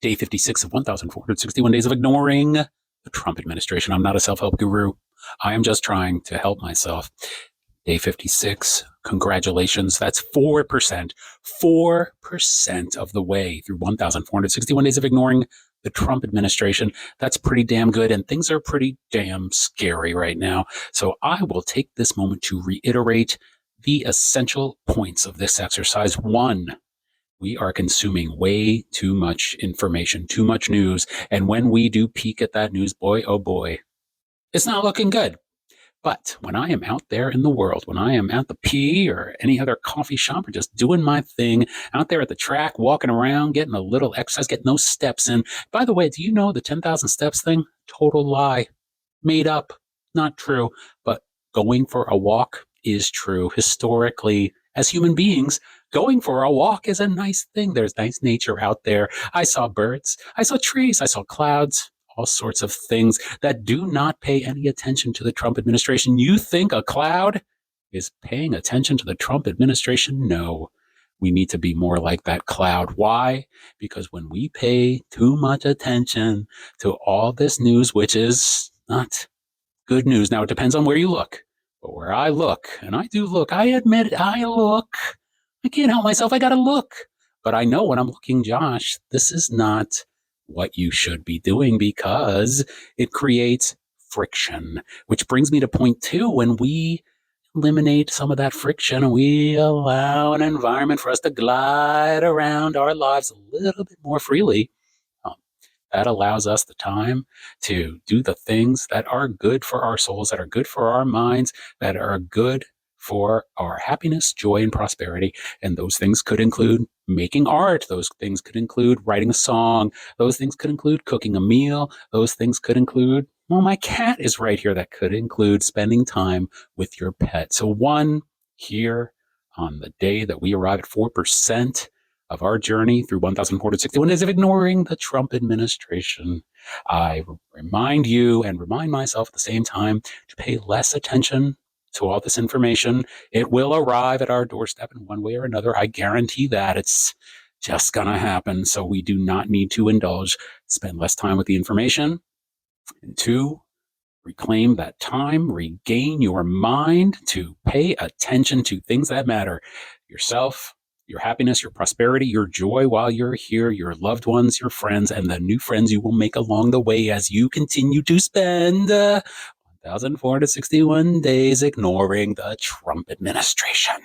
Day 56 of 1,461 days of ignoring the Trump administration. I'm not a self-help guru. I am just trying to help myself. Day 56, congratulations. That's 4%. 4% of the way through 1,461 days of ignoring the Trump administration. That's pretty damn good, and things are pretty damn scary right now. So I will take this moment to reiterate the essential points of this exercise. One, we are consuming way too much information, too much news. And when we do peek at that news, boy, oh boy, it's not looking good. But when I am out there in the world, when I am at the P or any other coffee shop or just doing my thing, out there at the track, walking around, getting a little exercise, getting those steps in. By the way, do you know the 10,000 steps thing? Total lie. Made up. Not true. But going for a walk is true. Historically, as human beings, going for a walk is a nice thing. There's nice nature out there. I saw birds. I saw trees. I saw clouds. All sorts of things that do not pay any attention to the Trump administration. You think a cloud is paying attention to the Trump administration? No. We need to be more like that cloud. Why? Because when we pay too much attention to all this news, which is not good news. Now, it depends on where you look. But where I look, and I do look, I admit it, I look. I can't help myself. I got to look. But I know when I'm looking, Josh, this is not what you should be doing because it creates friction, which brings me to point two. When we eliminate some of that friction and we allow an environment for us to glide around our lives a little bit more freely, that allows us the time to do the things that are good for our souls, that are good for our minds, that are good for our happiness, joy, and prosperity. And those things could include making art. Those things could include writing a song. Those things could include cooking a meal. Those things could include, well, my cat is right here. That could include spending time with your pet. So one, here on the day that we arrive at 4% of our journey through 1,461 days of ignoring the Trump administration, I remind you and remind myself at the same time to pay less attention to all this information. It will arrive at our doorstep in one way or another. I guarantee that. It's just going to happen. So we do not need to indulge. Spend less time with the information. And two, reclaim that time, regain your mind to pay attention to things that matter. Yourself, your happiness, your prosperity, your joy while you're here, your loved ones, your friends, and the new friends you will make along the way as you continue to spend 1,461 days ignoring the Trump administration.